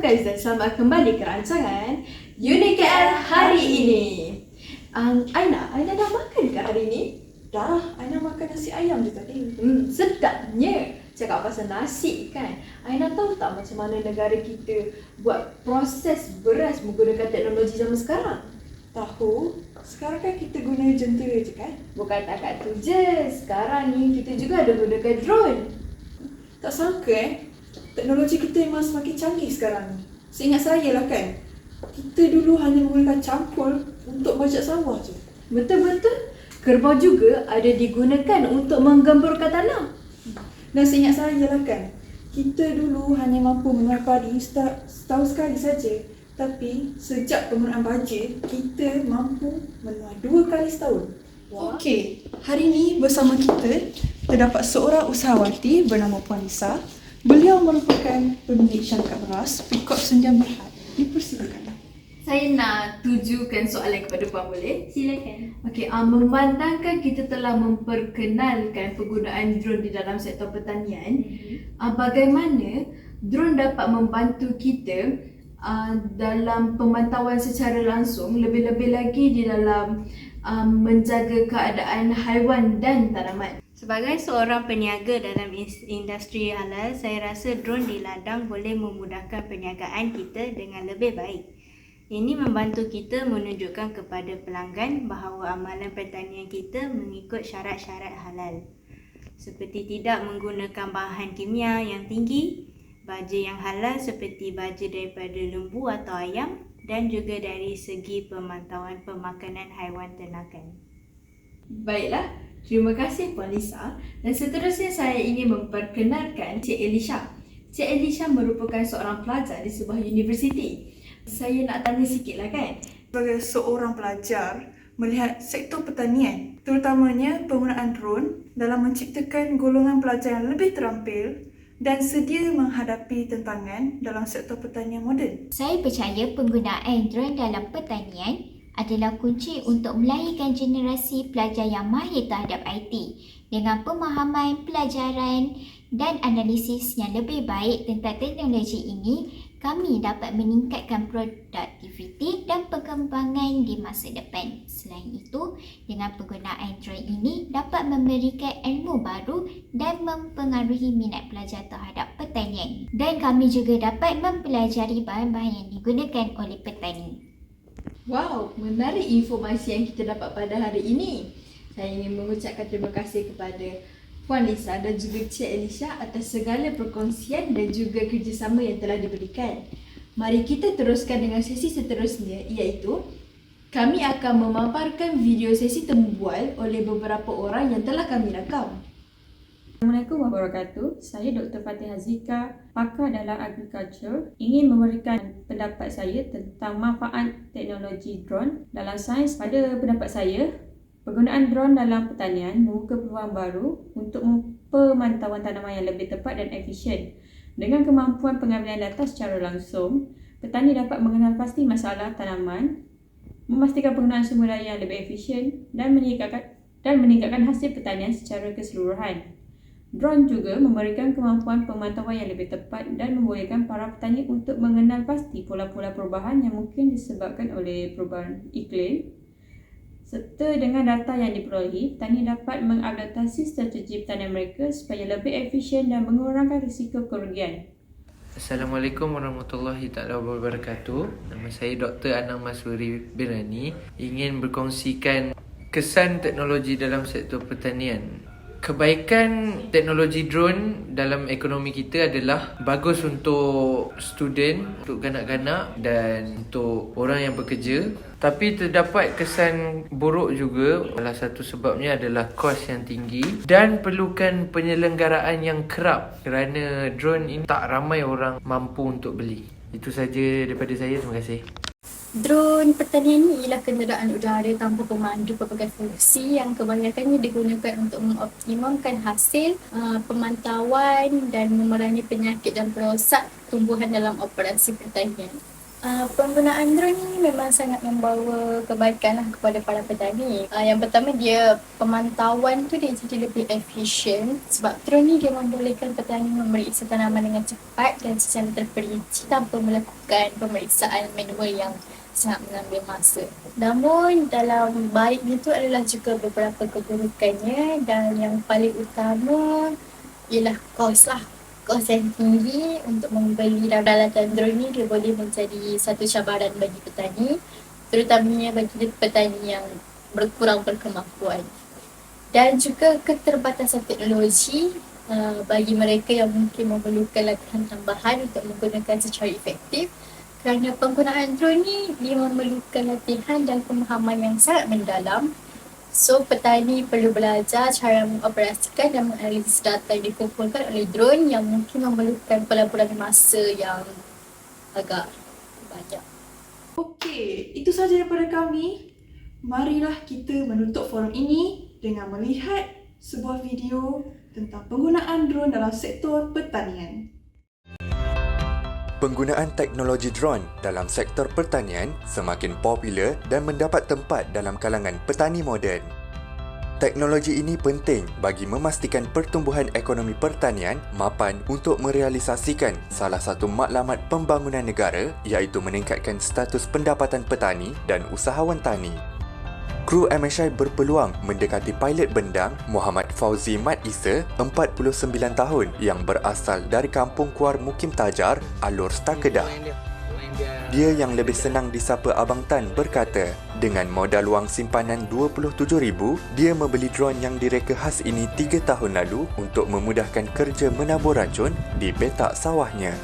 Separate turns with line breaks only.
guys dan selamat kembali ke rancangan UniKL hari ini. Aina dah makan ke hari ini?
Dah, Aina makan nasi ayam je tadi.
Sedapnya. Cakap pasal nasi kan. Aina tahu tak macam mana negara kita buat proses beras menggunakan teknologi zaman sekarang?
Tahu, sekarang kan kita guna jentera je kan?
Bukan takat tu je. Sekarang ni kita juga ada gunakan drone.
Tak sangka teknologi kita memang semakin canggih sekarang ni. Seingat saya lah kan, kita dulu hanya menggunakan campur untuk bajak sawah je.
Betul-betul. Kerbau juga ada digunakan untuk menggemburkan tanah.
Dan seingat saya lah kan, kita dulu hanya mampu menuai padi setahun sekali saja. Tapi sejak penggunaan baja, kita mampu menuai 2 kali setahun.
Wah.
Okey, hari ini bersama kita terdapat seorang usahawati bernama Puan Lisa. Beliau merupakan pemilik syarikat beras Peacock Sendian Berhad. Dipersilakan.
Saya nak tujukan soalan kepada Puan, boleh?
Silakan.
Okey, memandangkan kita telah memperkenalkan penggunaan drone di dalam sektor pertanian, bagaimana drone dapat membantu kita dalam pemantauan secara langsung, lebih-lebih lagi di dalam menjaga keadaan haiwan dan tanaman.
Sebagai seorang peniaga dalam industri halal, saya rasa drone di ladang boleh memudahkan perniagaan kita dengan lebih baik. Ini membantu kita menunjukkan kepada pelanggan bahawa amalan pertanian kita mengikut syarat-syarat halal. Seperti tidak menggunakan bahan kimia yang tinggi, baja yang halal seperti baja daripada lembu atau ayam, dan juga dari segi pemantauan pemakanan haiwan ternakan.
Baiklah, terima kasih Puan Lisa. Dan seterusnya saya ingin memperkenalkan Cik Elisha. Cik Elisha merupakan seorang pelajar di sebuah universiti. Saya nak tanya sikit lah kan.
Sebagai seorang pelajar, melihat sektor pertanian, terutamanya penggunaan drone dalam menciptakan golongan pelajar yang lebih terampil dan sedia menghadapi tantangan dalam sektor pertanian moden.
Saya percaya penggunaan drone dalam pertanian adalah kunci untuk melahirkan generasi pelajar yang mahir terhadap IT dengan pemahaman, pelajaran dan analisis yang lebih baik tentang teknologi ini. Kami dapat meningkatkan produktiviti dan perkembangan di masa depan. Selain itu, dengan penggunaan drone ini dapat memberikan ilmu baru dan mempengaruhi minat pelajar terhadap pertanian. Dan kami juga dapat mempelajari bahan-bahan yang digunakan oleh petani.
Wow, menarik informasi yang kita dapat pada hari ini. Saya ingin mengucapkan terima kasih kepada Puan Lisa dan juga Cik Elisha atas segala perkongsian dan juga kerjasama yang telah diberikan. Mari kita teruskan dengan sesi seterusnya, iaitu kami akan memaparkan video sesi tembual oleh beberapa orang yang telah kami rakam.
Assalamualaikum warahmatullahi wabarakatuh. Saya Dr. Fatihah Zika, pakar dalam agriculture, ingin memberikan pendapat saya tentang manfaat teknologi drone dalam sains. Pada pendapat saya, penggunaan drone dalam pertanian membuka peluang baru untuk pemantauan tanaman yang lebih tepat dan efisien. Dengan kemampuan pengambilan data secara langsung, petani dapat mengenal pasti masalah tanaman, memastikan penggunaan sumber daya yang lebih efisien dan meningkatkan hasil pertanian secara keseluruhan. Drone juga memberikan kemampuan pemantauan yang lebih tepat dan membolehkan para petani untuk mengenal pasti pola-pola perubahan yang mungkin disebabkan oleh perubahan iklim. Serta dengan data yang diperolehi, petani dapat mengadaptasi strategi pertanian mereka supaya lebih efisien dan mengurangkan risiko kerugian.
Assalamualaikum warahmatullahi wabarakatuh. Nama saya Dr. Anang Masuri Birani. Ingin berkongsikan kesan teknologi dalam sektor pertanian. Kebaikan teknologi drone dalam ekonomi kita adalah bagus untuk student, untuk kanak-kanak dan untuk orang yang bekerja. Tapi terdapat kesan buruk juga. Salah satu sebabnya adalah kos yang tinggi dan perlukan penyelenggaraan yang kerap kerana drone ini tak ramai orang mampu untuk beli. Itu saja daripada saya. Terima kasih.
Drone pertanian ini ialah kenderaan udara tanpa pemandu pelbagai fungsi yang kebanyakannya digunakan untuk mengoptimalkan hasil, pemantauan dan memerangi penyakit dan perosak tumbuhan dalam operasi pertanian. Penggunaan drone ni memang sangat membawa kebaikan lah kepada para petani. Yang pertama, dia pemantauan tu dia jadi lebih efisien sebab drone ni dia membolehkan petani memeriksa tanaman dengan cepat dan secara terperinci tanpa melakukan pemeriksaan manual yang sangat mengambil masa. Namun dalam baiknya tu adalah juga beberapa keburukannya, dan yang paling utama ialah kos lah. Kos yang tinggi untuk membeli peralatan drone ni dia boleh menjadi satu cabaran bagi petani, terutamanya bagi petani yang berkurang berkemampuan. Dan juga keterbatasan teknologi bagi mereka yang mungkin memerlukan latihan tambahan untuk menggunakan secara efektif, kerana penggunaan drone ni dia memerlukan latihan dan pemahaman yang sangat mendalam. So, petani perlu belajar cara mengoperasikan dan menganalisis data yang dikumpulkan oleh drone yang mungkin memerlukan pelaburan masa yang agak banyak.
Okey, itu sahaja daripada kami. Marilah kita menutup forum ini dengan melihat sebuah video tentang penggunaan drone dalam sektor pertanian.
Penggunaan teknologi drone dalam sektor pertanian semakin popular dan mendapat tempat dalam kalangan petani moden. Teknologi ini penting bagi memastikan pertumbuhan ekonomi pertanian mapan untuk merealisasikan salah satu matlamat pembangunan negara, iaitu meningkatkan status pendapatan petani dan usahawan tani. Kru MSI berpeluang mendekati pilot bendang Muhammad Fauzi Mat Isa, 49 tahun, yang berasal dari Kampung Kuar Mukim Tajar, Alor Star Kedah. Dia yang lebih senang disapa Abang Tan berkata, dengan modal wang simpanan RM27,000, dia membeli drone yang direka khas ini 3 tahun lalu untuk memudahkan kerja menabur racun di petak sawahnya.